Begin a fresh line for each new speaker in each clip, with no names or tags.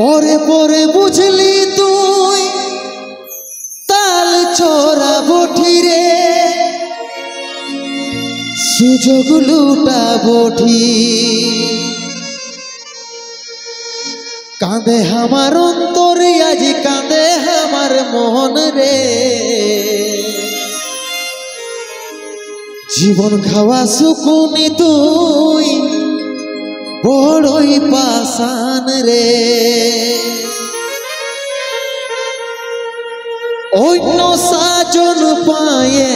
পরে পরে বুঝলি তুই তাল ছোড়া বঠি রে সুযোগ লুটা বঠি কাঁদে আমার অন্তরে আজ কাঁদে আমার মন রে জীবন খাওয়া সুকুনি তুই বড়ই পাষাণ রে অন্য সাজন পায়ে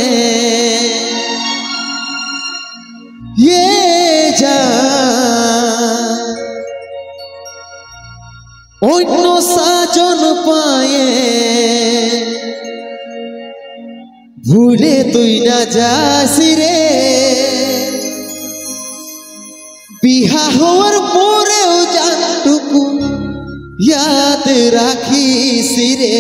যা অন্য সাজন পায়ে ভুলে তুই না যাস রে বিহা হওয়ার পরেও জানটুকু ইয়াদ রাখিস রে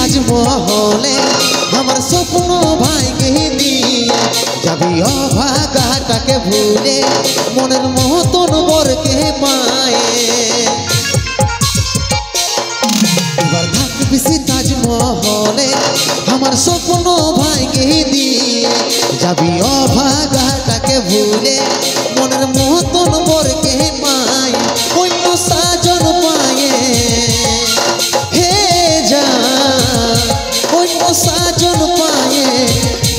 তাজমহলে আমার স্বপ্ন ভাইকে নিয়ে যাবি অভাগাটাকে ভুলে মনের মতন বরকে পায়ে এবার থাকবি তাজমহলে আমার স্বপ্ন ভাইকে দিয়ে যাবি অভাগাটাকে ভুলে মনের মতন বরকে পায় অন্য সাজন পায়ে সাজন পায়ে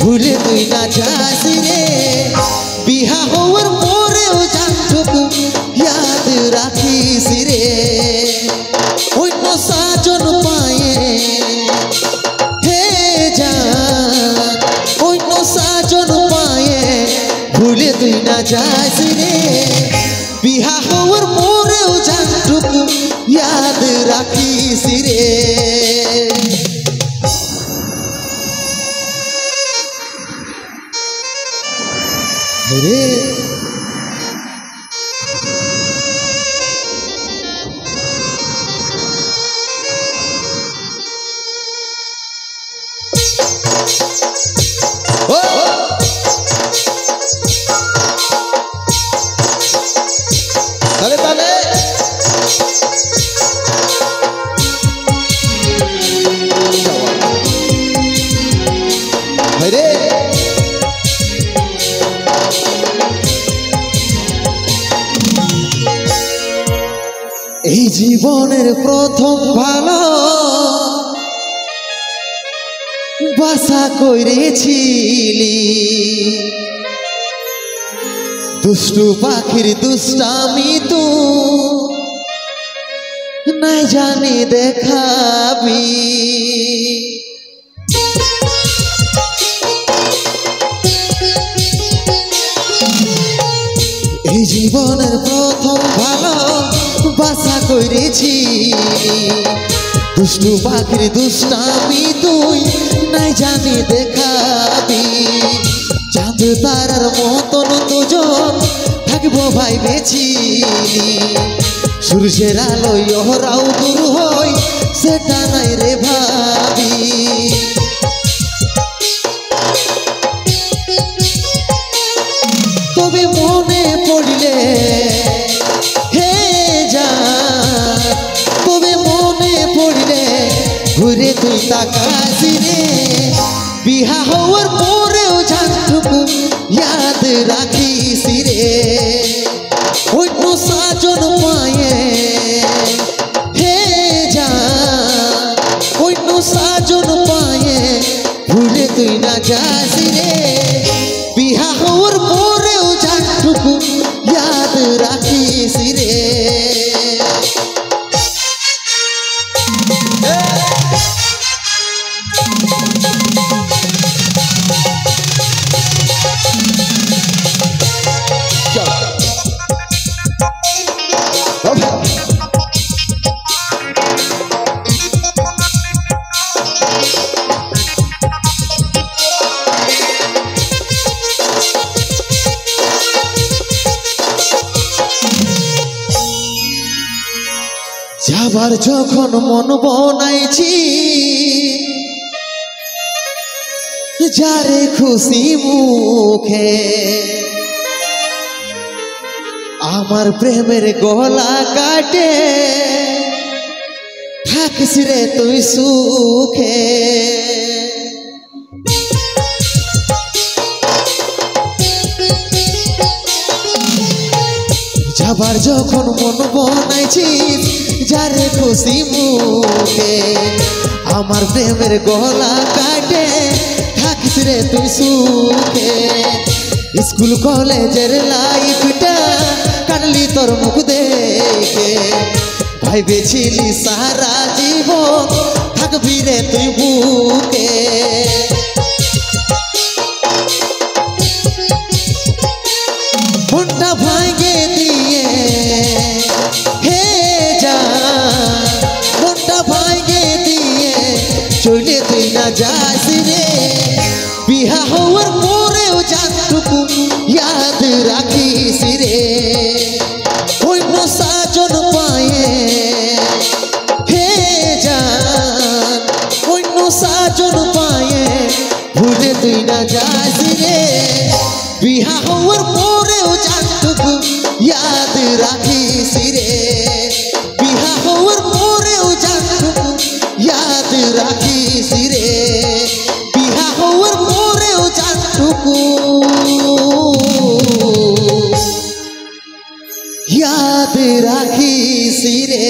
ভুলে তুই না যাস রে বিহা হওয়ার পরেও জানটুকু ইয়াদ রাখিস রে অন্য সাজন পায়ে হে জান অন্য সাজন পায়ে ভুলে তুই না যাস রে বিহা হওয়ার পরেও জানটুকু ইয়াদ রাখিস রে রে তালে তালে রে এই জীবনের প্রথম ভালো বাসা করেছিলি দুষ্টু পাখির দুষ্টামি তো নাই জানি দেখাবি এই জীবনের প্রথম ভালো বাসা করেছি দুষ্টু পাখির দুষ্টামি তুই নাই জানি দেখাবি চাঁদ তারার মতন দুজন থাকবো ভাই বেছিলি সূর্যের আলোয় ওরাও দূর হই সেটা নাই রে ভাবি তবে মনে পড়লে ঘুরে তুই তাকাস রে বিহা হওয়ার পরেও জানটুকু ইয়াদ রাখিস রে जानटुकु याद राखिस रे। যাবার যখন মন বনাইছি যারে খুশি মুখে আমার প্রেমের গলা কাটে থাকিস রে তুই সুখে। যাবার যখন মন বনাইছিস যারে খুশি মুখে আমার প্রেমের গলা কাটে থাকিস রে তুই সুখে। স্কুল কলেজের লাইফটা কাটলি তোর মুখ দেখে ভাইবেছিলি সারা জীবন থাকবি রে তুই বুকে। মনটা ভাঙে দিয়ে হে জান মনটা ভাঙে দিয়ে চলে তুই না যাস রে। বিহা হওয়ার পরেও জানটুকু ইয়াদ রাখিস রে। অন্য সাজন পায়ে হে জান অন্য সাজন পায়ে ভুলে তুই না যাস রে। বিহা হওয়ার পরেও জানটুকু ইয়াদ রাখিস রে। বিহা হওয়ার পরেও জানটুকু ইয়াদ রাখিস রে। বিহা হওয়ার পরেও জানটুকু ইয়াদ রাখিস রে।